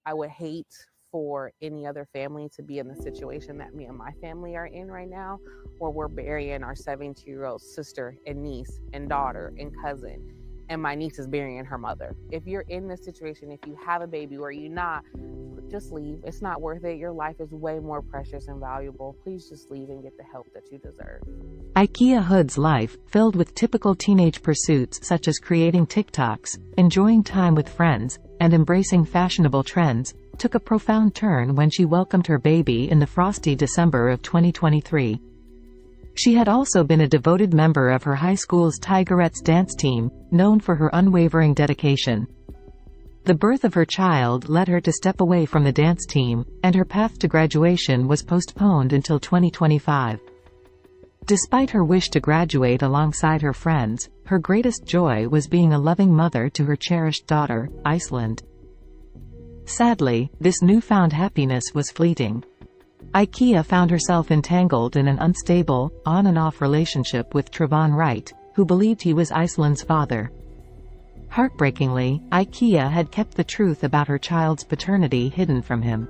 I would hate for any other family to be in the situation that me and my family are in right now, where we're burying our 17-year-old sister and niece and daughter and cousin, and my niece is burying her mother. If you're in this situation, if you have a baby or you're not, just leave. It's not worth it. Your life is way more precious and valuable. Please just leave and get the help that you deserve. Ikea Hood's life, filled with typical teenage pursuits such as creating TikToks, enjoying time with friends, and embracing fashionable trends, took a profound turn when she welcomed her baby in the frosty December of 2023. She had also been a devoted member of her high school's Tigerettes dance team, known for her unwavering dedication. The birth of her child led her to step away from the dance team, and her path to graduation was postponed until 2025. Despite her wish to graduate alongside her friends, her greatest joy was being a loving mother to her cherished daughter, Iceland. Sadly, this newfound happiness was fleeting. Ikea found herself entangled in an unstable, on-and-off relationship with Trevon Wright, who believed he was Iceland's father. Heartbreakingly, Ikea had kept the truth about her child's paternity hidden from him.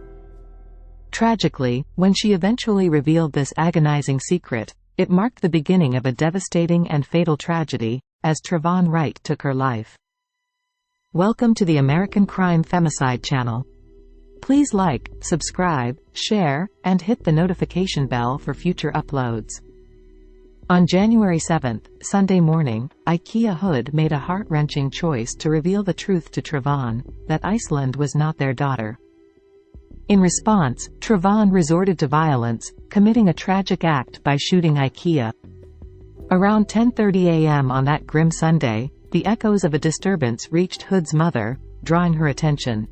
Tragically, when she eventually revealed this agonizing secret, it marked the beginning of a devastating and fatal tragedy, as Trevon Wright took her life. Welcome to the American Crime Femicide channel. Please like, subscribe, share, and hit the notification bell for future uploads. On January 7, Sunday morning, Ikea Hood made a heart-wrenching choice to reveal the truth to Trevon, that Iceland was not their daughter. In response, Trevon resorted to violence, committing a tragic act by shooting Ikea. Around 10:30 a.m. on that grim Sunday, the echoes of a disturbance reached Hood's mother, drawing her attention.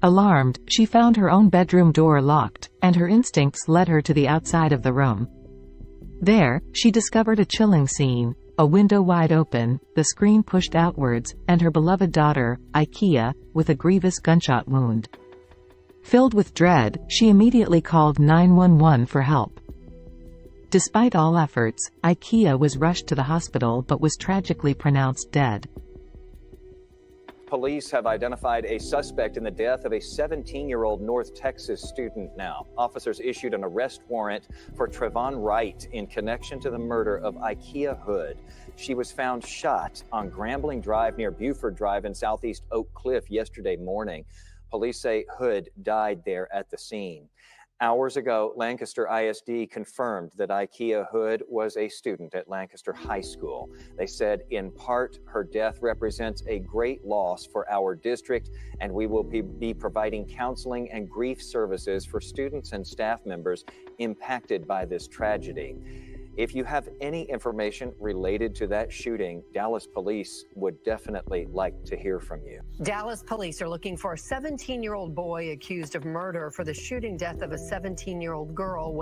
Alarmed, she found her own bedroom door locked, and her instincts led her to the outside of the room. There, she discovered a chilling scene: a window wide open, the screen pushed outwards, and her beloved daughter, Ikea, with a grievous gunshot wound. Filled with dread, she immediately called 911 for help. Despite all efforts, Ikea was rushed to the hospital but was tragically pronounced dead. Police have identified a suspect in the death of a 17-year-old North Texas student now. Officers issued an arrest warrant for Trevon Wright in connection to the murder of Ikea Hood. She was found shot on Grambling Drive near Buford Drive in southeast Oak Cliff yesterday morning. Police say Hood died there at the scene. Hours ago, Lancaster ISD confirmed that Ikea Hood was a student at Lancaster High School. They said, in part, her death represents a great loss for our district, and we will be providing counseling and grief services for students and staff members impacted by this tragedy. If you have any information related to that shooting, Dallas police would definitely like to hear from you. Dallas police are looking for a 17-year-old boy accused of murder for the shooting death of a 17-year-old girl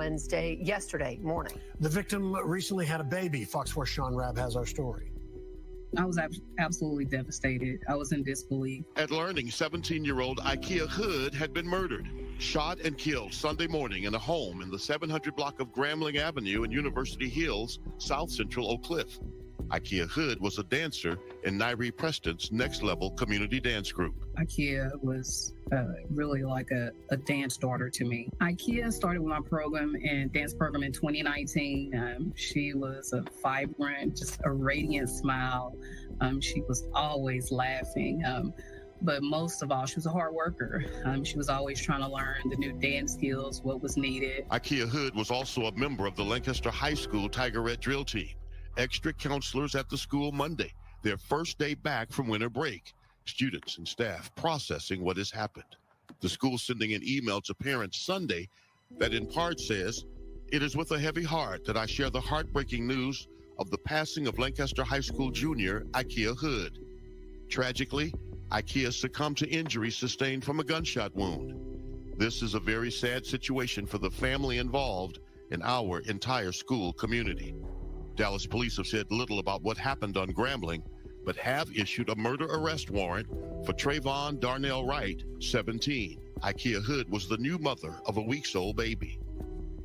yesterday morning. The victim recently had a baby. Fox 4's Sean Rabb has our story. I was absolutely devastated. I was in disbelief. At learning 17-year-old Ikea Hood had been murdered, shot and killed Sunday morning in a home in the 700 block of Grambling Avenue in University Hills, South Central Oak Cliff. Ikea Hood was a dancer in Nairi Preston's Next Level community dance group. Ikea was really like a dance daughter to me. Ikea started with my dance program in 2019. She was a vibrant, just a radiant smile. She was always laughing. But most of all, she was a hard worker. She was always trying to learn the new dance skills, what was needed. Ikea Hood was also a member of the Lancaster High School Tigerette drill team. Extra counselors at the school Monday, their first day back from winter break. Students and staff processing what has happened. The school sending an email to parents Sunday that in part says, "It is with a heavy heart that I share the heartbreaking news of the passing of Lancaster High School junior Ikea Hood. Tragically, Ikea succumbed to injuries sustained from a gunshot wound. This is a very sad situation for the family involved and our entire school community." Dallas police have said little about what happened on Grambling, but have issued a murder arrest warrant for Trevon Darnell Wright, 17. Ikea Hood was the new mother of a weeks-old baby.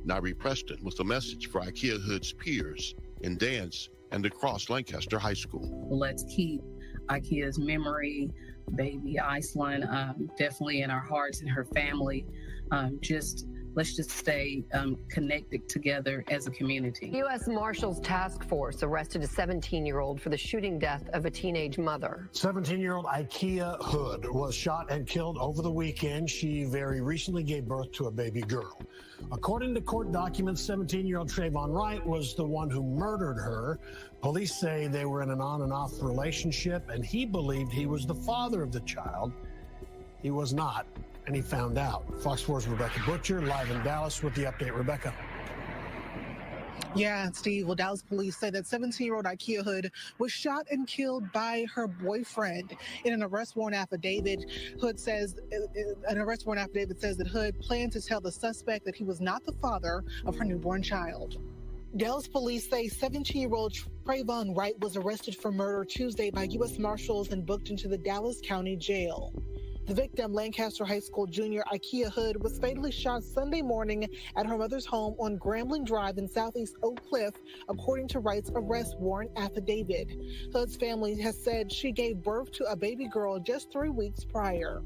Nairi Preston with a message for Ikea Hood's peers in dance and across Lancaster High School. Let's keep Ikea's memory baby Iceland. Definitely in our hearts and her family. Let's just stay connected together as a community. U.S. Marshals Task Force arrested a 17-year-old for the shooting death of a teenage mother. 17-year-old Ikea Hood was shot and killed over the weekend. She very recently gave birth to a baby girl. According to court documents, 17-year-old Trevon Wright was the one who murdered her. Police say they were in an on and off relationship, and he believed he was the father of the child. He was not, and he found out. Fox 4's Rebecca Butcher, live in Dallas with the update. Rebecca. Yeah, Steve. Well, Dallas police say that 17-year-old Ikea Hood was shot and killed by her boyfriend. In an arrest warrant affidavit, says that Hood planned to tell the suspect that he was not the father of her newborn child. Dallas police say 17-year-old Trevon Wright was arrested for murder Tuesday by U.S. Marshals and booked into the Dallas County Jail. The victim, Lancaster High School junior Ikea Hood, was fatally shot Sunday morning at her mother's home on Grambling Drive in southeast Oak Cliff, according to Wright's arrest warrant affidavit. Hood's family has said she gave birth to a baby girl just 3 weeks prior.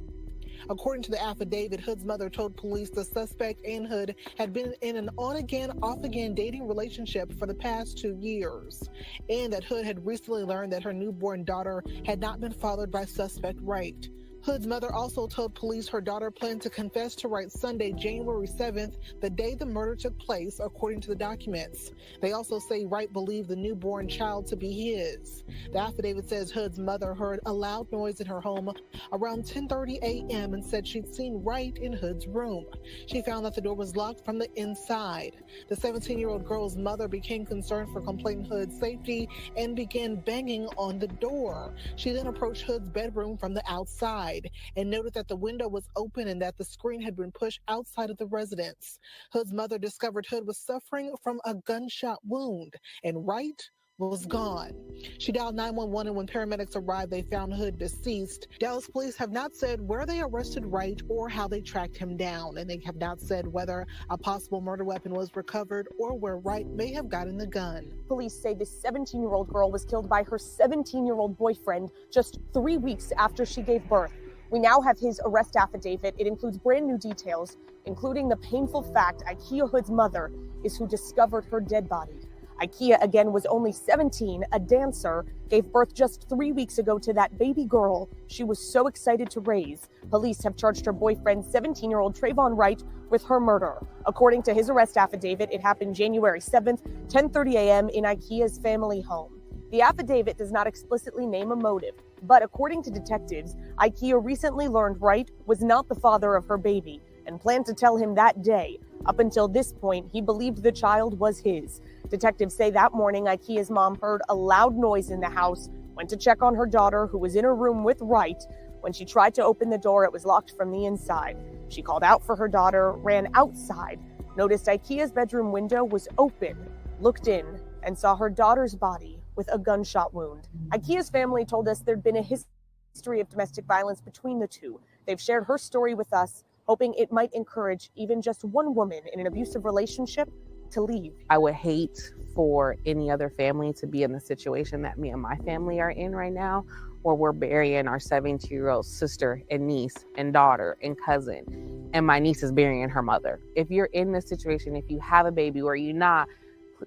According to the affidavit, Hood's mother told police the suspect and Hood had been in an on-again, off-again dating relationship for the past 2 years, and that Hood had recently learned that her newborn daughter had not been fathered by suspect Wright. Hood's mother also told police her daughter planned to confess to Wright Sunday, January 7th, the day the murder took place, according to the documents. They also say Wright believed the newborn child to be his. The affidavit says Hood's mother heard a loud noise in her home around 10:30 a.m. and said she'd seen Wright in Hood's room. She found that the door was locked from the inside. The 17-year-old girl's mother became concerned for complainant Hood's safety and began banging on the door. She then approached Hood's bedroom from the outside and noted that the window was open and that the screen had been pushed outside of the residence. Hood's mother discovered Hood was suffering from a gunshot wound and Wright was gone. She dialed 911, and when paramedics arrived, they found Hood deceased. Dallas police have not said where they arrested Wright or how they tracked him down, and they have not said whether a possible murder weapon was recovered or where Wright may have gotten the gun. Police say this 17-year-old girl was killed by her 17-year-old boyfriend just 3 weeks after she gave birth. We now have his arrest affidavit. It includes brand new details, including the painful fact Ikea Hood's mother is who discovered her dead body. Ikea, again, was only 17, a dancer, gave birth just 3 weeks ago to that baby girl she was so excited to raise. Police have charged her boyfriend, 17-year-old Trevon Wright, with her murder. According to his arrest affidavit, it happened January 7th, 10:30 a.m. in Ikea's family home. The affidavit does not explicitly name a motive, but according to detectives, Ikea recently learned Wright was not the father of her baby and planned to tell him that day. Up until this point, he believed the child was his. Detectives say that morning, Ikea's mom heard a loud noise in the house, went to check on her daughter, who was in her room with Wright. When she tried to open the door, it was locked from the inside. She called out for her daughter, ran outside, noticed Ikea's bedroom window was open, looked in, and saw her daughter's body with a gunshot wound. Ikea's family told us there'd been a history of domestic violence between the two. They've shared her story with us, hoping it might encourage even just one woman in an abusive relationship to leave. I would hate for any other family to be in the situation that me and my family are in right now, where we're burying our 17-year-old sister and niece and daughter and cousin, and my niece is burying her mother. If you're in this situation, if you have a baby or you're not,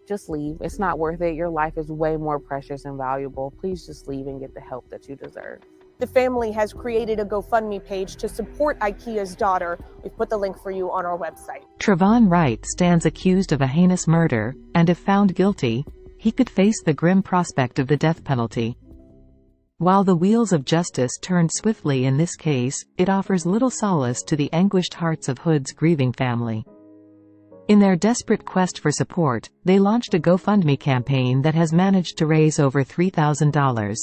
just leave. It's not worth it. Your life is way more precious and valuable. Please just leave and get the help that you deserve. The family has created a GoFundMe page to support Ikea's daughter. We've put the link for you on our website. Trevon Wright stands accused of a heinous murder, and if found guilty, he could face the grim prospect of the death penalty. While the wheels of justice turned swiftly in this case, it offers little solace to the anguished hearts of Hood's grieving family. In their desperate quest for support, they launched a GoFundMe campaign that has managed to raise over $3,000.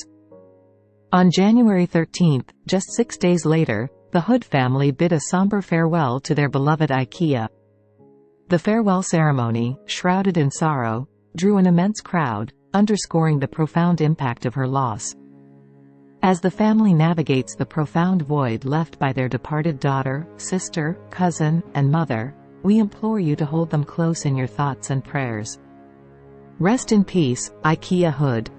On January 13th, just 6 days later, the Hood family bid a somber farewell to their beloved Ikea. The farewell ceremony, shrouded in sorrow, drew an immense crowd, underscoring the profound impact of her loss. As the family navigates the profound void left by their departed daughter, sister, cousin, and mother, we implore you to hold them close in your thoughts and prayers. Rest in peace, Ikea Hood.